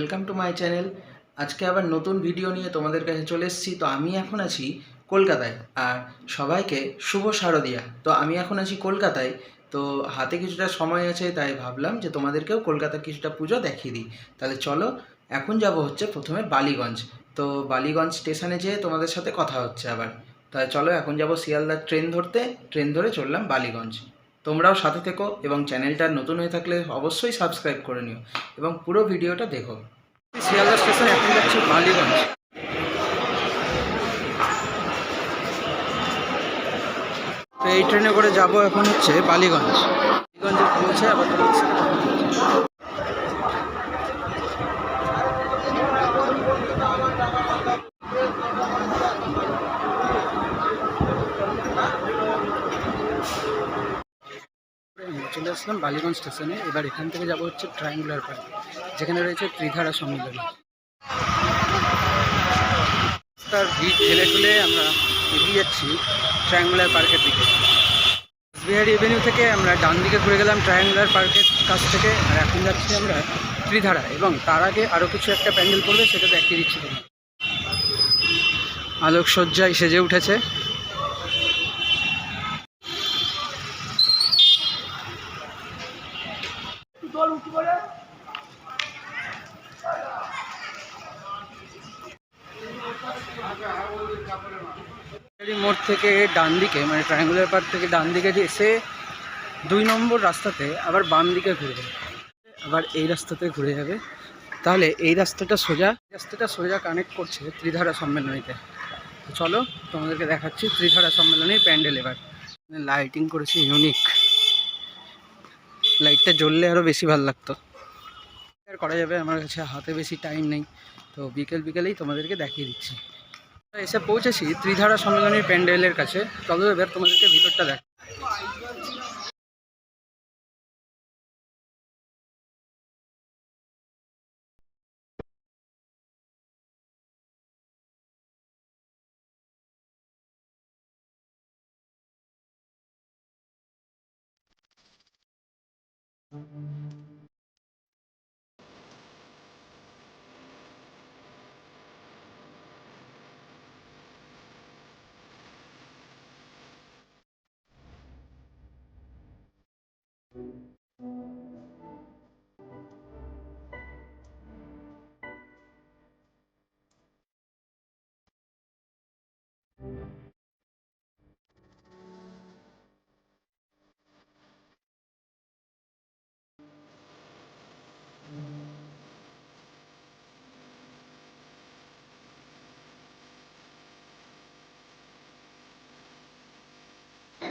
Welcome to my channel. আজকে আবার নতুন ভিডিও নিয়ে তোমাদের কাছে চলে এসেছি। তো আমি এখন আছি কলকাতায়, আর সবাইকে শুভ শারদিয়া। তো আমি এখন আছি কলকাতায়, তো হাতে কিছুটা সময় আছে, তাই ভাবলাম যে তোমাদেরকেও কলকাতা কিছুটা পুজো দেখিয়ে দিই। তাহলে চলো, এখন যাব হচ্ছে প্রথমে বালিগঞ্জ। তো বালিগঞ্জ স্টেশনে যেয়ে তোমাদের সাথে কথা হচ্ছে আবার। তাহলে চলো, এখন যাব শিয়ালদার ট্রেন ধরে চললাম বালিগঞ্জ। তোমরাও সাথে থেকো এবং চ্যানেলটা নতুন হয়ে থাকলে অবশ্যই সাবস্ক্রাইব করে নিও এবং পুরো ভিডিওটা দেখো। শিয়ালদা স্টেশন, এখন যাচ্ছি বালিগঞ্জ। তো এই ট্রেনে করে যাব এখন হচ্ছে বালিগঞ্জ। বালিগঞ্জে পৌঁছে আবার চলে আসলাম বালিগঞ্জ স্টেশনে। এবার এখান থেকে যাব হচ্ছে ট্রায়াঙ্গুলার পার্ক, যেখানে রয়েছে ত্রিধারা সম্মেলন। তার ভিড় ঠেলে ঠেলে আমরা এগিয়ে যাচ্ছি ট্রায়াঙ্গুলার পার্কের দিকে। বিহারি এভিনিউ থেকে আমরা ডান দিকে ঘুরে গেলাম ট্রায়াঙ্গুলার পার্কের কাছ থেকে, আর এখন যাচ্ছি আমরা ত্রিধারা। এবং তার আগে আরও কিছু একটা প্যান্ডেল করবে, সেটা দেখিয়ে দিচ্ছি। আলোকসজ্জায় সেজে উঠেছে। মোড় থেকে ডান দিকে, মানে ট্রায়াঙ্গুলার পার্ক থেকে ডান দিকে এসে 2 নম্বর রাস্তাতে আবার বাম দিকে ঘুরবে, আবার এই রাস্তাতে ঘুরে যাবে। তাহলে এই রাস্তাটা সোজা কানেক্ট করছে ত্রিধারা সম্মেলনীতে। তো চলো, তোমাদেরকে দেখাচ্ছি ত্রিধারা সম্মেলনীর প্যান্ডেল। এবার লাইটিং করেছে ইউনিক, লাইটটা জ্বললে আরও বেশি ভালো লাগতো। আর করা যাবে, আমার কাছে হাতে বেশি টাইম নেই, তো বিকেলেই তোমাদেরকে দেখিয়ে দিচ্ছি। এসে পৌঁছেছি ত্রিধারা সম্মেলনীর প্যান্ডেলের কাছে। চলো এবার তোমাদেরকে ভিতরটা দেখ।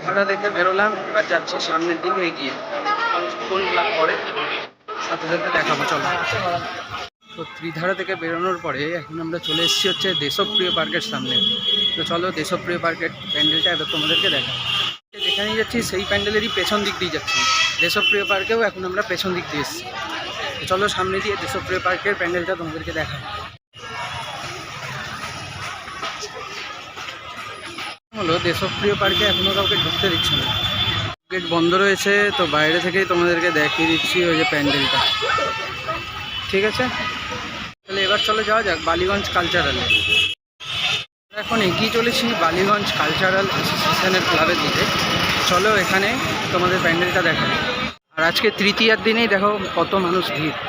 ওটা দেখে বেরোলাম, এবার যাচ্ছি সামনের দিকে এগিয়ে। কোন ক্লাব পরে সাথে সাথে দেখাবো, চলো। তো ত্রিধারা থেকে বেরোনোর পরে এখন আমরা চলে এসেছি হচ্ছে দেশপ্রিয় পার্কের সামনে। তো চলো, দেশপ্রিয় পার্কের প্যান্ডেলটা এবার তোমাদেরকে দেখাবো। যেখানেই যাচ্ছি সেই প্যান্ডেলেরই পেছন দিক দিয়ে যাচ্ছি। দেশপ্রিয় পার্কেও এখন আমরা পেছন দিক দিয়ে এসেছি। তো চলো, সামনে দিয়ে দেশপ্রিয় পার্কের প্যান্ডেলটা তোমাদেরকে দেখাবো। হলো দেশপ্রিয় পার্কে এখনও কাউকে ঢুকতে দিচ্ছে না, গেট বন্ধ রয়েছে। তো বাইরে থেকেই তোমাদেরকে দেখিয়ে দিচ্ছি ওই যে প্যান্ডেলটা। ঠিক আছে, তাহলে এবার চলে যাওয়া যাক বালিগঞ্জ কালচারালে। এখন এগিয়ে চলেছি বালিগঞ্জ কালচারাল অ্যাসোসিয়েশনের ক্লাবের দিকে। চলো, এখানে তোমাদের প্যান্ডেলটা দেখাই। আর আজকে তৃতীয়ার দিনেই দেখো কত মানুষ ভিড়।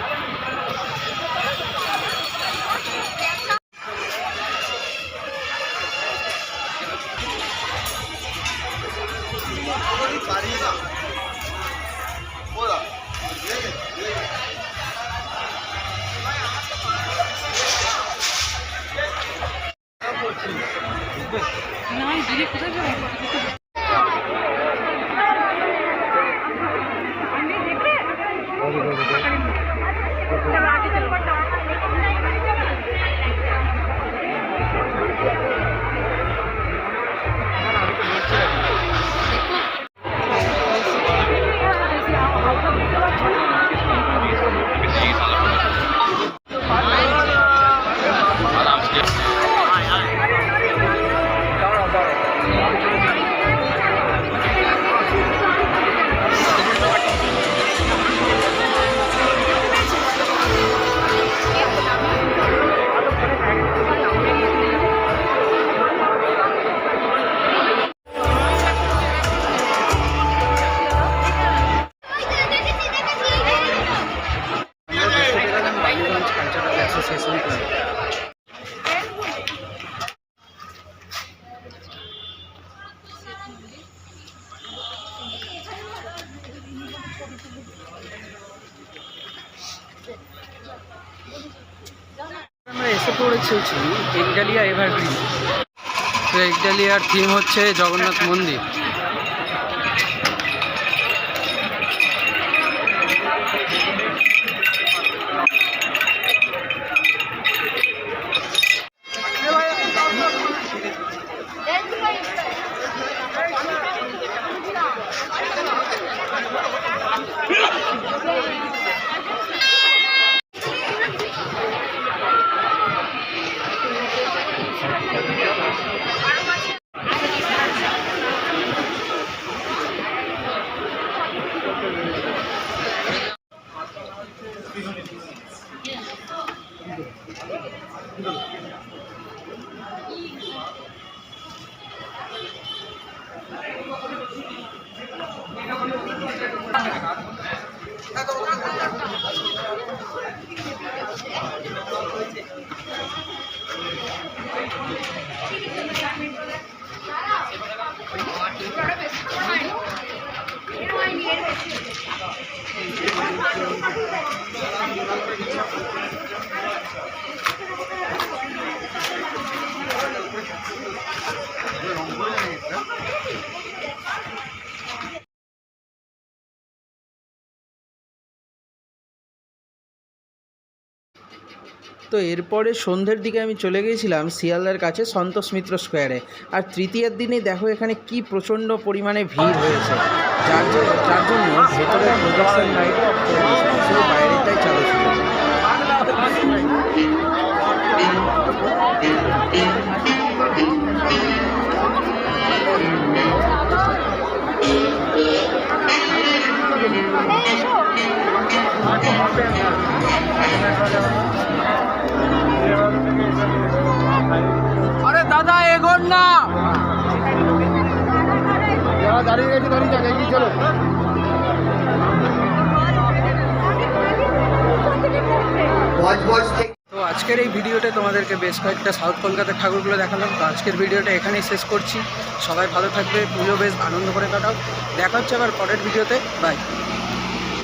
পৌঁছেছি একডালিয়া এভারগ্রিন। তো একডালিয়ার থিম হচ্ছে জগন্নাথ মন্দির। তো এরপরে সন্ধ্যের দিকে আমি চলে গিয়েছিলাম শিয়ালদার কাছে সন্তোষ মিত্র স্কোয়ারে। আর তৃতীয়ার দিনে দেখো এখানে কি প্রচণ্ড পরিমাণে ভিড় হয়েছে, যার জন্য ভেতরের প্রজেকশন লাইটও অফ করে দিয়েছিল, শুধু বাইরেটাই চালু ছিল। আরে দাদা এগোন না, দাঁড়িয়ে গেছে, দাঁড়িয়ে যাক, এগিয়ে চলো। তো আজকের এই ভিডিওতে তোমাদেরকে বেশ কয়েকটা সাউথ কলকাতার ঠাকুরগুলো দেখালাম। তো আজকের ভিডিওটা এখানেই শেষ করছি। সবাই ভালো থাকবে, পুজো বেশ আনন্দ করে কাটাও। দেখা হচ্ছে আবার পরের ভিডিওতে। বাই।